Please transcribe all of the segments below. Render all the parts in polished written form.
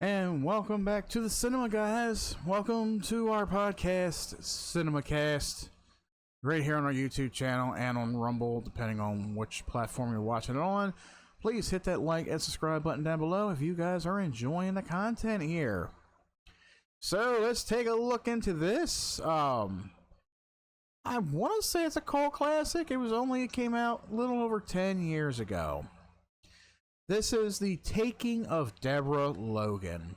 And welcome back to the cinema, guys. Welcome to our podcast, Cinemacast, right here on our YouTube channel and on Rumble, depending on which platform you're watching it on. Please hit that like and subscribe button down below if you guys are enjoying the content here. So let's take a look into this. I want to say it's a cult classic. It came out a little over 10 years ago. This is The Taking of Deborah Logan.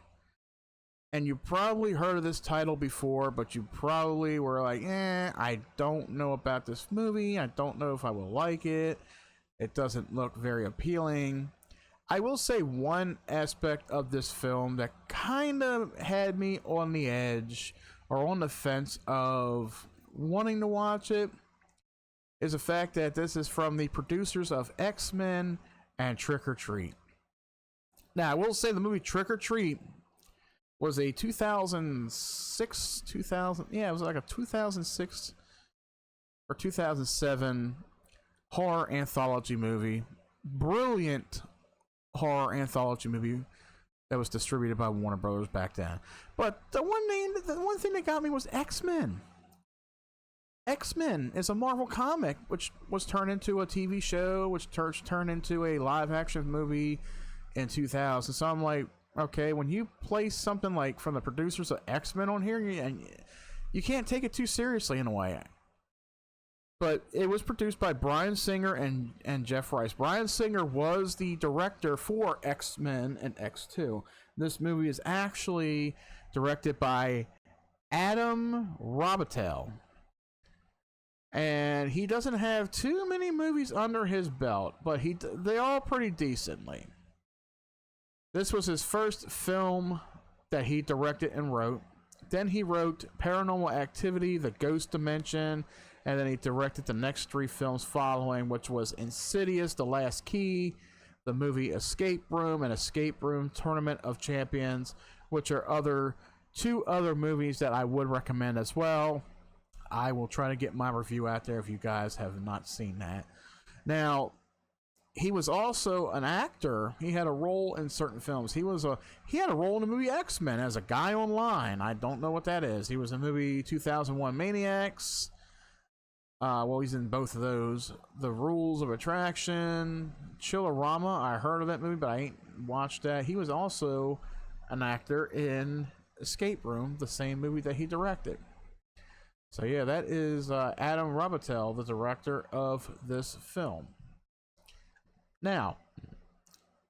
And you probably heard of this title before, but you probably were like, I don't know about this movie. I don't know if I will like it. It doesn't look very appealing. I will say one aspect of this film that kind of had me on the edge or on the fence of wanting to watch it is the fact that this is from the producers of X-Men and Trick or Treat. Now, I will say the movie Trick or Treat was a 2006, it was like a 2006 or 2007 horror anthology movie. Brilliant horror anthology movie that was distributed by Warner Brothers back then. But the one thing that got me was X-Men. X-Men is a Marvel comic which was turned into a TV show, which turned into a live action movie in 2000. So I'm like, okay, when you place something like from the producers of X-Men on here, you can't take it too seriously in a way. But it was produced by Bryan Singer and Jeff Rice. Bryan Singer was the director for X-Men and X2. This movie is actually directed by Adam Robitel. And he doesn't have too many movies under his belt, but they all pretty decently. This was his first film that he directed and wrote. Then he wrote Paranormal Activity, The Ghost Dimension, and then he directed the next three films following, which was Insidious, The Last Key, the movie Escape Room, and Escape Room Tournament of Champions, which are two other movies that I would recommend as well. I will try to get my review out there if you guys have not seen that. Now, he was also an actor. He had a role in certain films. He had a role in the movie X-Men as a guy online. I don't know what that is. He was in the movie 2001 Maniacs. He's in both of those. The Rules of Attraction, Chillerama. I heard of that movie, but I ain't watched that. He was also an actor in Escape Room, the same movie that he directed. So yeah, that is Adam Robitel, the director of this film. Now,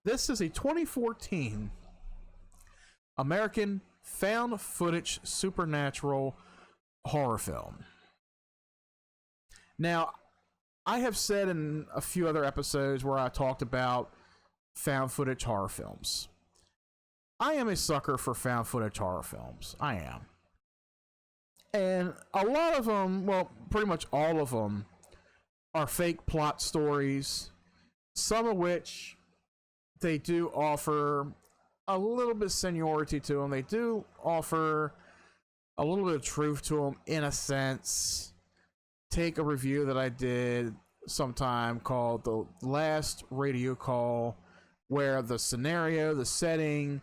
this is a 2014 American found footage supernatural horror film. Now, I have said in a few other episodes where I talked about found footage horror films. I am a sucker for found footage horror films. I am. And a lot of them, well, pretty much all of them, are fake plot stories, some of which they do offer a little bit of seniority to them. They do offer a little bit of truth to them in a sense. Take a review that I did sometime called The Last Radio Call, where the scenario, the setting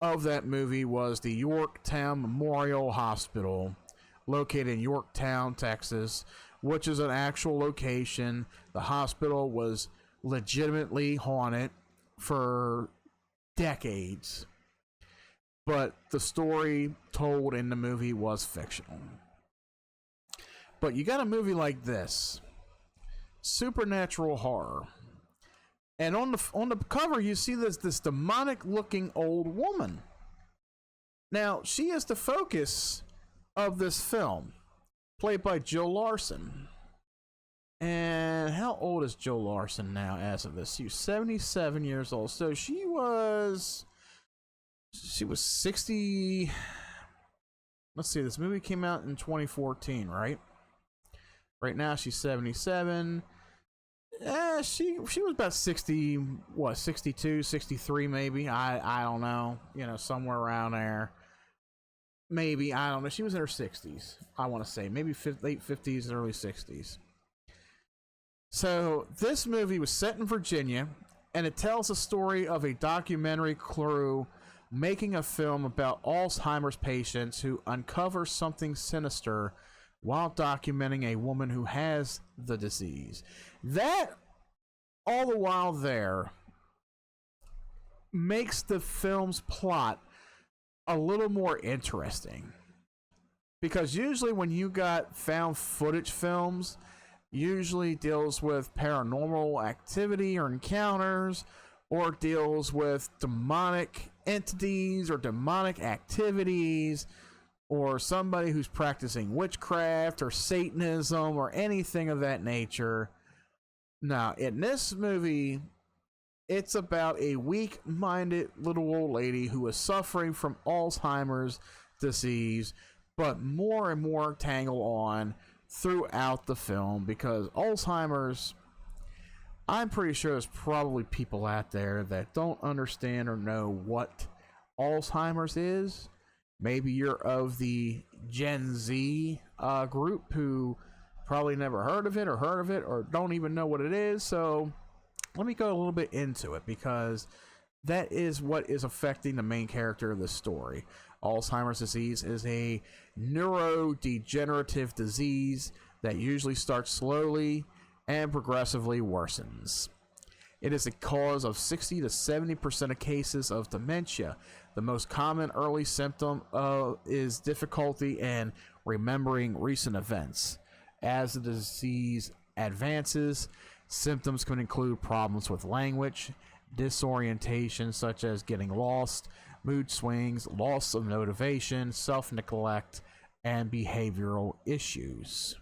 of that movie was the Yorktown Memorial Hospital, located in Yorktown, Texas, which is an actual location. The hospital was legitimately haunted for decades, but the story told in the movie was fictional. But you got a movie like this, supernatural horror, and on the cover you see this demonic looking old woman. Now, she is the focus of this film, played by Jill Larson. And how old is Jill Larson now as of this? She's 77 years old. So she was 60. Let's see, this movie came out in 2014, right? Right now she's 77. She was about 60, 62, 63 maybe. I don't know. Somewhere around there. Maybe, I don't know. She was in her 60s, I want to say. Maybe late 50s and early 60s. So, this movie was set in Virginia, and it tells the story of a documentary crew making a film about Alzheimer's patients who uncover something sinister while documenting a woman who has the disease. That, all the while there, makes the film's plot a little more interesting. Because usually when you got found footage films, usually deals with paranormal activity or encounters, or deals with demonic entities or demonic activities, or somebody who's practicing witchcraft or Satanism or anything of that nature. Now, in this movie, it's about a weak-minded little old lady who is suffering from Alzheimer's disease, but more and more tangle on throughout the film, because Alzheimer's, I'm pretty sure there's probably people out there that don't understand or know what Alzheimer's is. Maybe you're of the Gen Z group who probably never heard of it or don't even know what it is. So let me go a little bit into it, because that is what is affecting the main character of the story. Alzheimer's disease is a neurodegenerative disease that usually starts slowly and progressively worsens. It is a cause of 60 to 70% of cases of dementia. The most common early symptom is difficulty in remembering recent events. As the disease advances, symptoms can include problems with language, disorientation such as getting lost, mood swings, loss of motivation, self-neglect, and behavioral issues.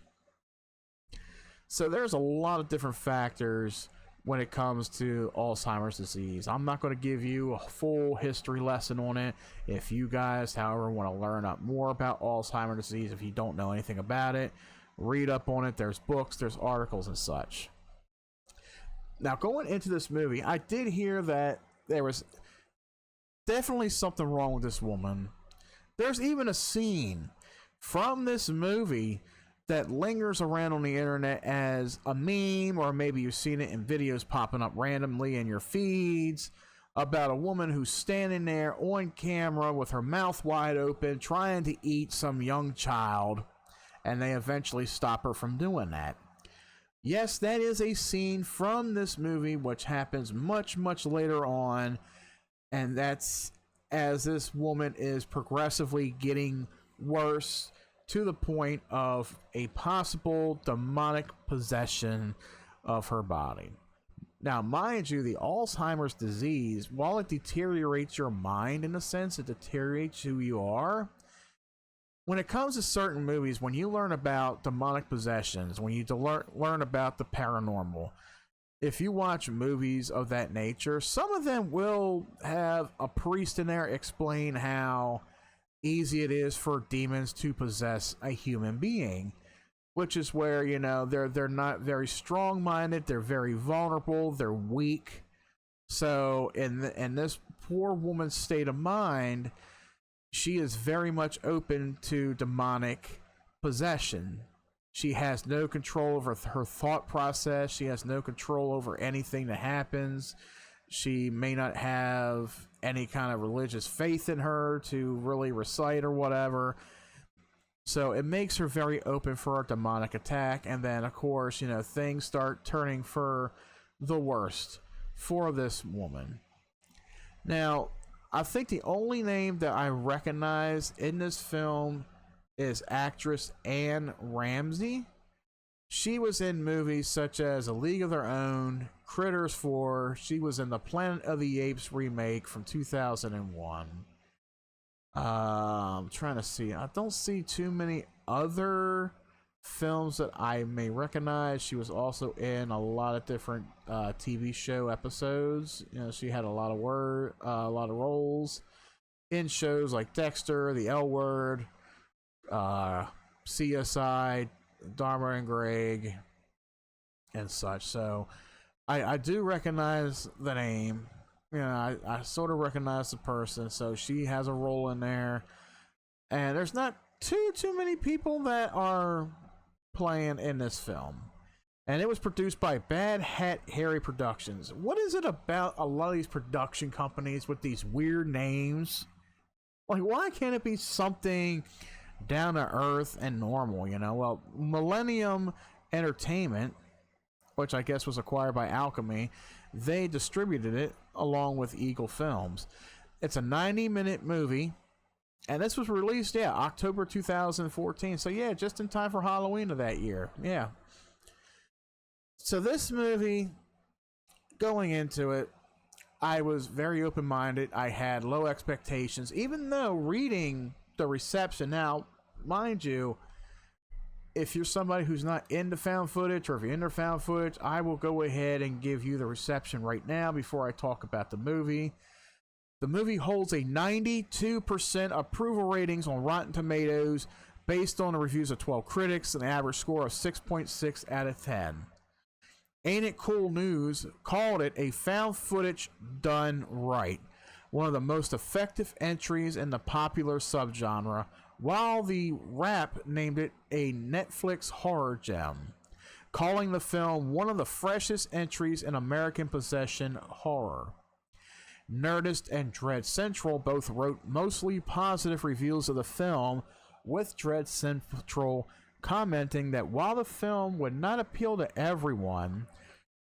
So there's a lot of different factors when it comes to Alzheimer's disease. I'm not going to give you a full history lesson on it. If you guys, however, want to learn up more about Alzheimer's disease, if you don't know anything about it, read up on it. There's books, there's articles and such. Now, going into this movie, I did hear that there was definitely something wrong with this woman. There's even a scene from this movie that lingers around on the internet as a meme, or maybe you've seen it in videos popping up randomly in your feeds, about a woman who's standing there on camera with her mouth wide open trying to eat some young child, and they eventually stop her from doing that. Yes, that is a scene from this movie, which happens much, much later on, and that's as this woman is progressively getting worse to the point of a possible demonic possession of her body. Now, mind you, the Alzheimer's disease, while it deteriorates your mind in a sense, it deteriorates who you are. When it comes to certain movies, when you learn about demonic possessions, when you learn about the paranormal, if you watch movies of that nature, some of them will have a priest in there explain how easy it is for demons to possess a human being, which is where, you know, they're not very strong-minded, they're very vulnerable, they're weak. So in this poor woman's state of mind, she is very much open to demonic possession. She has no control over her thought process. She has no control over anything that happens. She may not have any kind of religious faith in her to really recite or whatever. So it makes her very open for a demonic attack. And then, of course, you know, things start turning for the worst for this woman. Now, I think the only name that I recognize in this film is actress Anne Ramsey. She was in movies such as A League of Their Own, Critters 4. She was in the Planet of the Apes remake from 2001. I'm trying to see. I don't see too many other films that I may recognize. She was also in a lot of different TV show episodes. You know, she had a lot of roles in shows like Dexter, The L Word, CSI, Dharma and Greg, and such. So I do recognize the name. You know, I sort of recognize the person. So she has a role in there, and there's not too many people that are playing in this film. And it was produced by Bad Hat Harry Productions. What is it about a lot of these production companies with these weird names? Like, why can't it be something down to earth and normal, you know? Well, Millennium Entertainment, which I guess was acquired by Alchemy, they distributed it along with Eagle Films. It's a 90-minute movie, and this was released, October 2014. So, just in time for Halloween of that year. Yeah. So this movie, going into it, I was very open-minded. I had low expectations, even though reading the reception. Now, mind you, if you're somebody who's not into found footage, or if you're into found footage, I will go ahead and give you the reception right now before I talk about the movie. The movie holds a 92% approval ratings on Rotten Tomatoes, based on the reviews of 12 critics, an average score of 6.6 out of 10. Ain't It Cool News called it a found footage done right, one of the most effective entries in the popular subgenre, while the Wrap named it a Netflix horror gem, calling the film one of the freshest entries in American possession horror. Nerdist and Dread Central both wrote mostly positive reviews of the film, with Dread Central commenting that while the film would not appeal to everyone,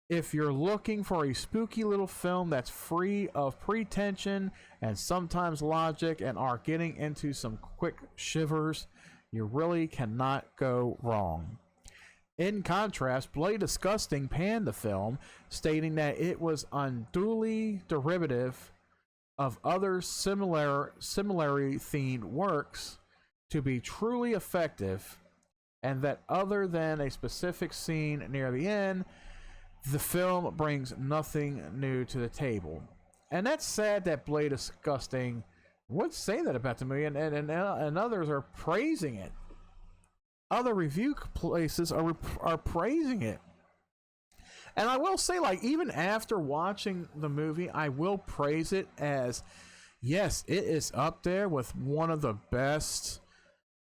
if you're looking for a spooky little film that's free of pretension and sometimes logic and are getting into some quick shivers, you really cannot go wrong. In contrast, Bloody Disgusting panned the film, stating that it was unduly derivative of other similarly themed works to be truly effective, and that other than a specific scene near the end, the film brings nothing new to the table. And that's sad that Bloody Disgusting would say that about the movie, and others are praising it. Other review places are praising it. And I will say, like, even after watching the movie, I will praise it as, yes, it is up there with one of the best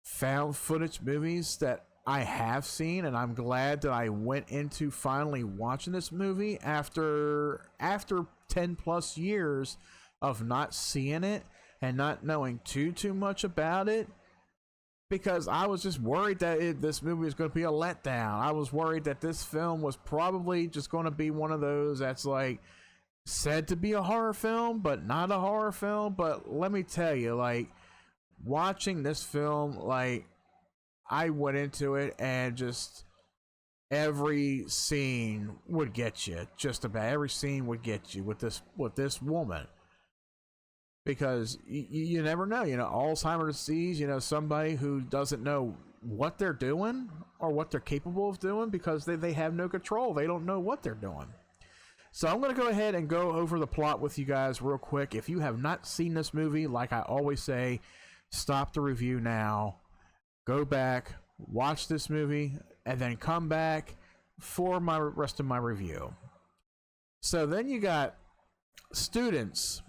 found footage movies that I have seen, and I'm glad that I went into finally watching this movie after 10 plus years of not seeing it and not knowing too much about it, because I was just worried that this movie was going to be a letdown. I was worried that this film was probably just going to be one of those that's like said to be a horror film but not a horror film. But let me tell you, like, watching this film, like, I went into it and just every scene would get you. Just about every scene would get you with this woman, because you never know. You know, Alzheimer's disease. You know, somebody who doesn't know what they're doing or what they're capable of doing because they have no control. They don't know what they're doing. So I'm going to go ahead and go over the plot with you guys real quick. If you have not seen this movie, like I always say, stop the review now. Go back, watch this movie, and then come back for my rest of my review. So then you got students,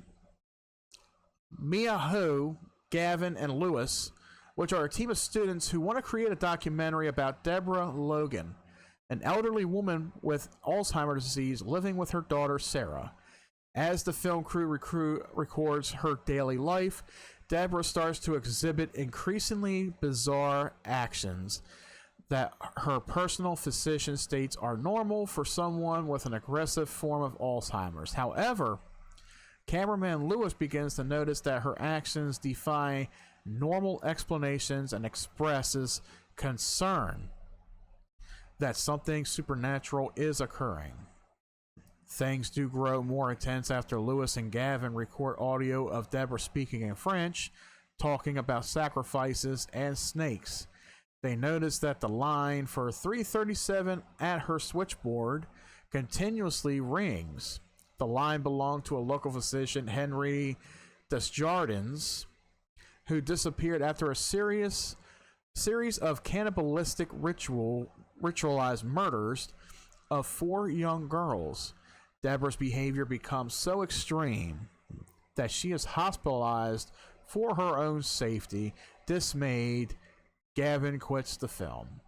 Mia Ho, Gavin, and Lewis, which are a team of students who want to create a documentary about Deborah Logan, an elderly woman with Alzheimer's disease living with her daughter Sarah. As the film crew records her daily life, Deborah starts to exhibit increasingly bizarre actions that her personal physician states are normal for someone with an aggressive form of Alzheimer's. However, cameraman Lewis begins to notice that her actions defy normal explanations and expresses concern that something supernatural is occurring. Things do grow more intense after Lewis and Gavin record audio of Deborah speaking in French, talking about sacrifices and snakes. They notice that the line for 337 at her switchboard continuously rings. The line belonged to a local physician, Henry Desjardins, who disappeared after a series of cannibalistic ritualized murders of 4 young girls. Deborah's behavior becomes so extreme that she is hospitalized for her own safety. Dismayed, Gavin quits the film.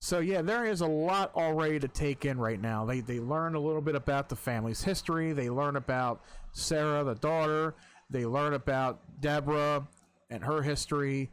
So yeah, there is a lot already to take in right now. They learn a little bit about the family's history. They learn about Sarah, the daughter. They learn about Deborah and her history.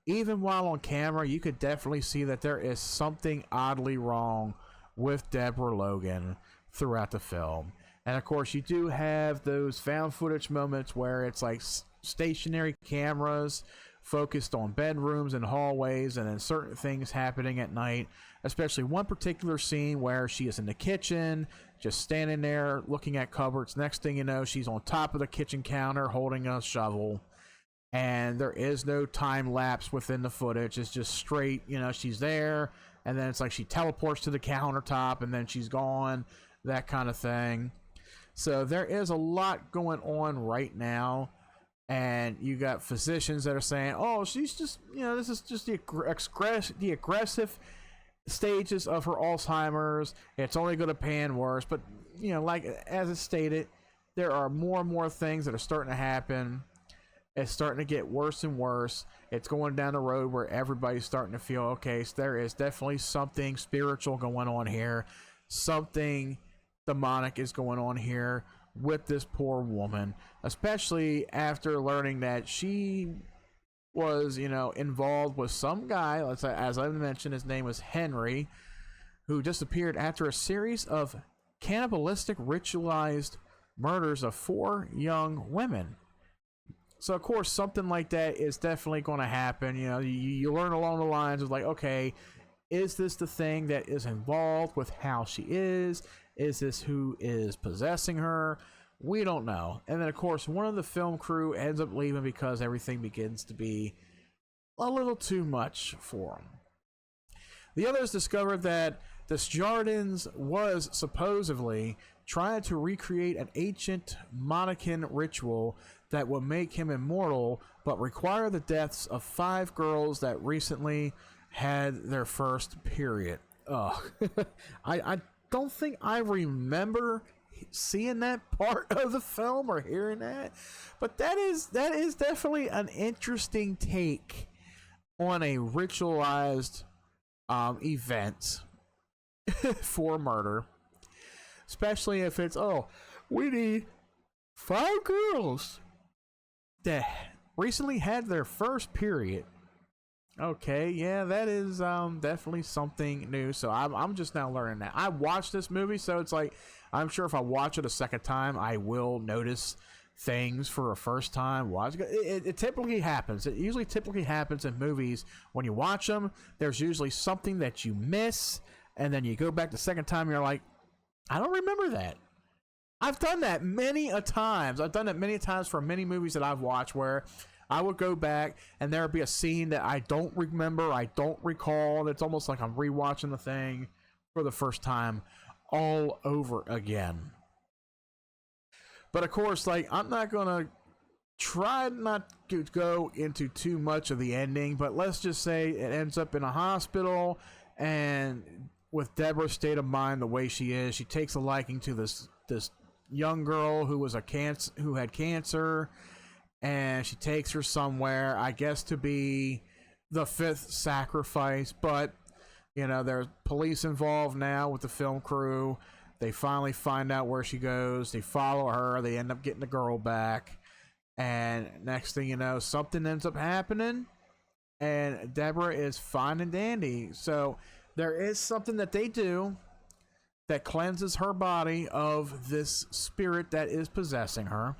Even while on camera, you could definitely see that there is something oddly wrong with Deborah Logan throughout the film. And of course, you do have those found footage moments where it's like stationary cameras focused on bedrooms and hallways and then certain things happening at night, especially one particular scene where she is in the kitchen just standing there looking at cupboards. Next thing you know, she's on top of the kitchen counter holding a shovel, and there is no time lapse within the footage. It's just straight, she's there, and then it's like she teleports to the countertop and then she's gone, that kind of thing. So there is a lot going on right now. And you got physicians that are saying, oh, she's just, this is just the aggressive stages of her Alzheimer's. It's only going to pan worse. But, like as it's stated, there are more and more things that are starting to happen. It's starting to get worse and worse. It's going down the road where everybody's starting to feel, okay, so there is definitely something spiritual going on here. Something demonic is going on here with this poor woman, especially after learning that she was, involved with some guy, as I mentioned, his name was Henry, who disappeared after a series of cannibalistic ritualized murders of 4 young women. So of course something like that is definitely going to happen. You learn along the lines of like, okay, is this the thing that is involved with how she is? Is this who is possessing her? We don't know. And then, of course, one of the film crew ends up leaving because everything begins to be a little too much for them. The others discovered that Desjardins was supposedly trying to recreate an ancient Monacan ritual that would make him immortal, but require the deaths of 5 girls that recently had their first period. Ugh. I don't think I remember seeing that part of the film or hearing that, but that is definitely an interesting take on a ritualized event for murder, especially if it's, oh, we need 5 girls that recently had their first period. Okay, yeah, that is definitely something new. So I'm just now learning that. I watched this movie, so it's like, I'm sure if I watch it a second time, I will notice things for a first time watch. It typically happens. It usually typically happens in movies. When you watch them, there's usually something that you miss, and then you go back the second time, and you're like, I don't remember that. I've done that many a times. I've done that many times for many movies that I've watched where I would go back and there would be a scene that I don't remember, I don't recall, and it's almost like I'm rewatching the thing for the first time all over again. But of course, like, I'm not gonna try not to go into too much of the ending, but let's just say it ends up in a hospital, and with Deborah's state of mind the way she is, she takes a liking to this young girl who had cancer, and she takes her somewhere, I guess to be the 5th sacrifice. But there's police involved now with the film crew. They finally find out where she goes. They follow her. They end up getting the girl back, and next thing you know, something ends up happening, and Deborah is fine and dandy. So there is something that they do that cleanses her body of this spirit that is possessing her.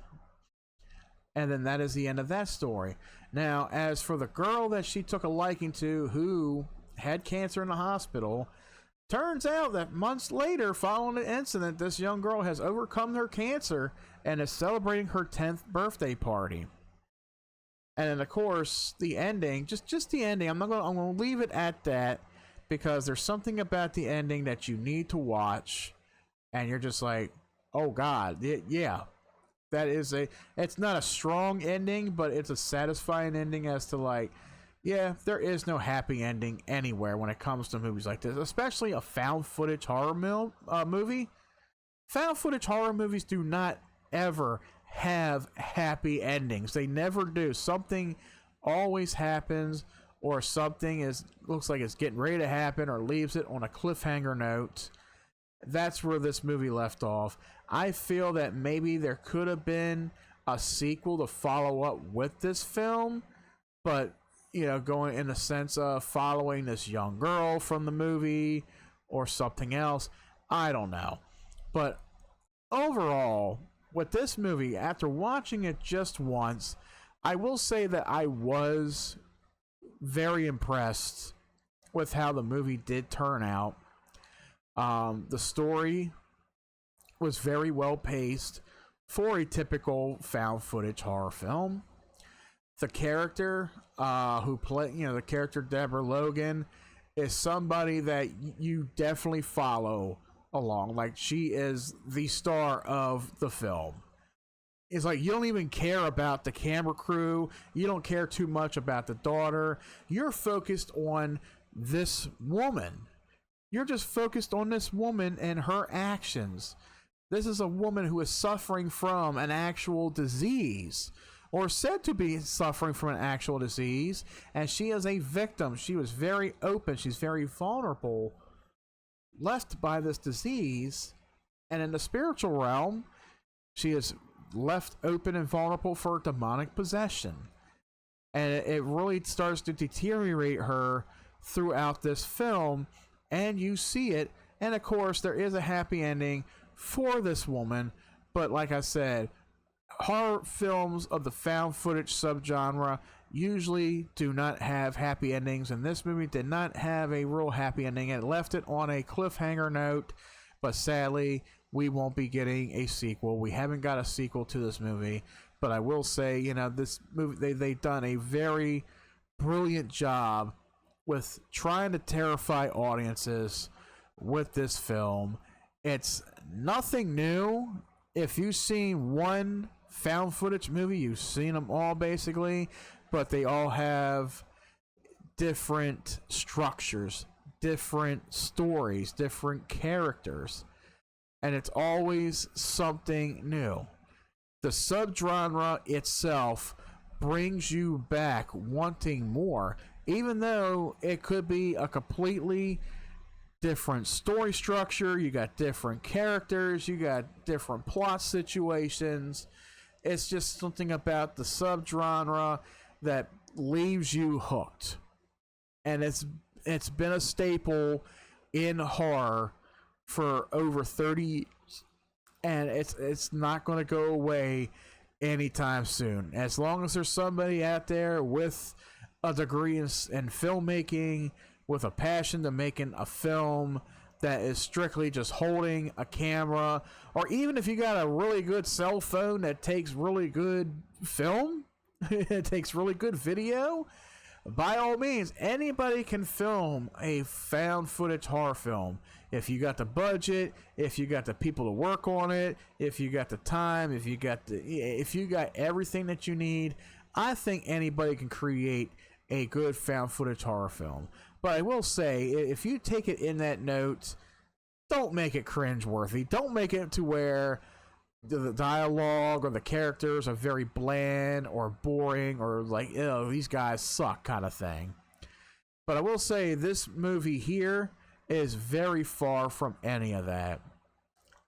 And then that is the end of that story. Now, as for the girl that she took a liking to, who had cancer in the hospital, turns out that months later, following the incident, this young girl has overcome her cancer and is celebrating her 10th birthday party. And then, of course, the ending, just the ending, I'm going to leave it at that, because there's something about the ending that you need to watch, and you're just like, oh God, yeah. It's not a strong ending, but it's a satisfying ending as to like, yeah, there is no happy ending anywhere when it comes to movies like this, especially a found footage horror movie. Found footage horror movies do not ever have happy endings. They never do. Something always happens, or something looks like it's getting ready to happen, or leaves it on a cliffhanger note. That's where this movie left off. I feel that maybe there could have been a sequel to follow up with this film, but going in the sense of following this young girl from the movie or something else, I don't know. But overall, with this movie, after watching it just once, I will say that I was very impressed with how the movie did turn out. The story was very well paced for a typical found footage horror film. The character the character Deborah Logan is somebody that you definitely follow along. Like, she is the star of the film. It's like you don't even care about the camera crew. You don't care too much about the daughter. You're focused on this woman. You're just focused on this woman and her actions. This is a woman who is suffering from an actual disease, or said to be suffering from an actual disease, and she is a victim. She was very open. She's very vulnerable, left by this disease. And in the spiritual realm, she is left open and vulnerable for demonic possession. And it really starts to deteriorate her throughout this film, and you see it. And of course, there is a happy ending for this woman, but like I said, horror films of the found footage subgenre usually do not have happy endings, and this movie did not have a real happy ending. It left it on a cliffhanger note, but sadly, we won't be getting a sequel. We haven't got a sequel to this movie, but I will say, this movie, they've done a very brilliant job with trying to terrify audiences with this film. It's nothing new. If you've seen one found footage movie, you've seen them all basically, but they all have different structures, different stories, different characters, and it's always something new. The subgenre itself brings you back wanting more, even though it could be a completely different story structure. You got different characters, you got different plot situations. It's just something about the subgenre that leaves you hooked, and it's been a staple in horror for over 30 years, and it's not going to go away anytime soon. As long as there's somebody out there with a degree in filmmaking, with a passion to making a film that is strictly just holding a camera, or even if you got a really good cell phone that takes really good film, it takes really good video, by all means, anybody can film a found footage horror film. If you got the budget, if you got the people to work on it, if you got the time, if you got everything that you need, I think anybody can create a good found footage horror film. But I will say, if you take it in that note, don't make it cringeworthy. Don't make it to where the dialogue or the characters are very bland or boring or like, these guys suck kind of thing. But I will say, this movie here is very far from any of that.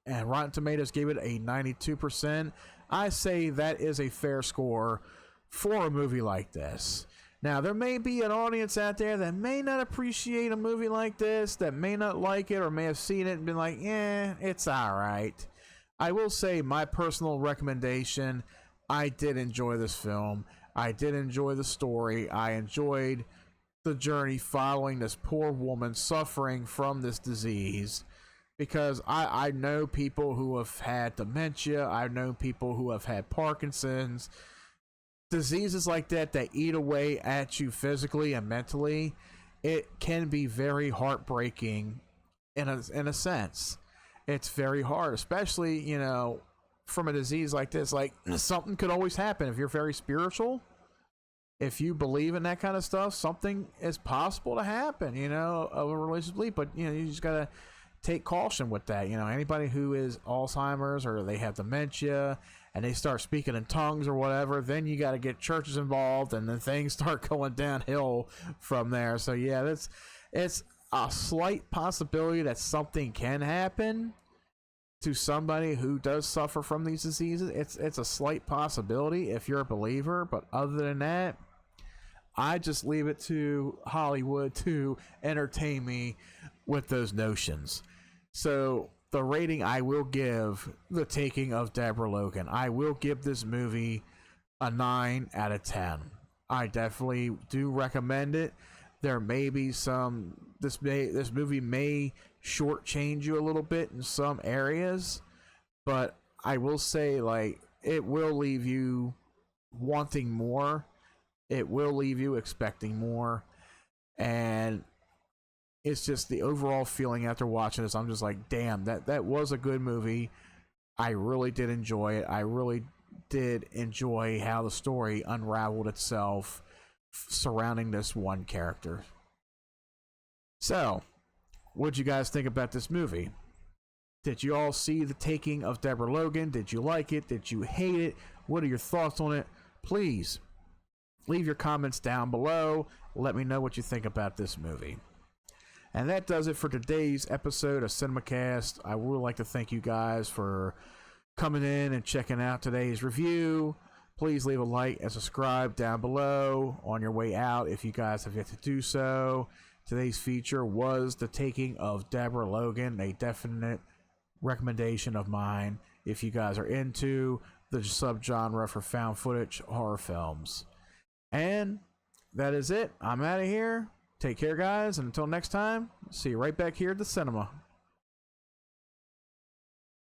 And Rotten Tomatoes gave it a 92%. I say that is a fair score for a movie like this. Now, there may be an audience out there that may not appreciate a movie like this, that may not like it, or may have seen it and been like, it's alright. I will say, my personal recommendation, I did enjoy this film. I did enjoy the story. I enjoyed the journey following this poor woman suffering from this disease. Because I know people who have had dementia. I know people who have had Parkinson's. Diseases like that eat away at you physically and mentally, it can be very heartbreaking in a sense. It's very hard, especially, from a disease like this. Like, something could always happen. If you're very spiritual, if you believe in that kind of stuff, something is possible to happen, of a religious belief. But, you just got to take caution with that. Anybody who is Alzheimer's or they have dementia and they start speaking in tongues or whatever, then you got to get churches involved, and then things start going downhill from there. So yeah, it's a slight possibility that something can happen to somebody who does suffer from these diseases. It's a slight possibility if you're a believer, but other than that, I just leave it to Hollywood to entertain me with those notions. So the rating I will give The Taking of Deborah Logan, I will give this movie a 9 out of 10. I definitely do recommend it. There may be some, this movie may shortchange you a little bit in some areas, but I will say, like, it will leave you wanting more. It will leave you expecting more, and it's just the overall feeling after watching this. I'm just like, damn, that was a good movie. I really did enjoy it. I really did enjoy how the story unraveled itself surrounding this one character. So, what'd you guys think about this movie? Did you all see The Taking of Deborah Logan? Did you like it? Did you hate it? What are your thoughts on it? Please leave your comments down below. Let me know what you think about this movie. And that does it for today's episode of Cinemacast. I would like to thank you guys for coming in and checking out today's review. Please leave a like and subscribe down below on your way out if you guys have yet to do so. Today's feature was The Taking of Deborah Logan, a definite recommendation of mine if you guys are into the subgenre for found footage horror films. And that is it. I'm out of here. Take care, guys, and until next time, see you right back here at the cinema.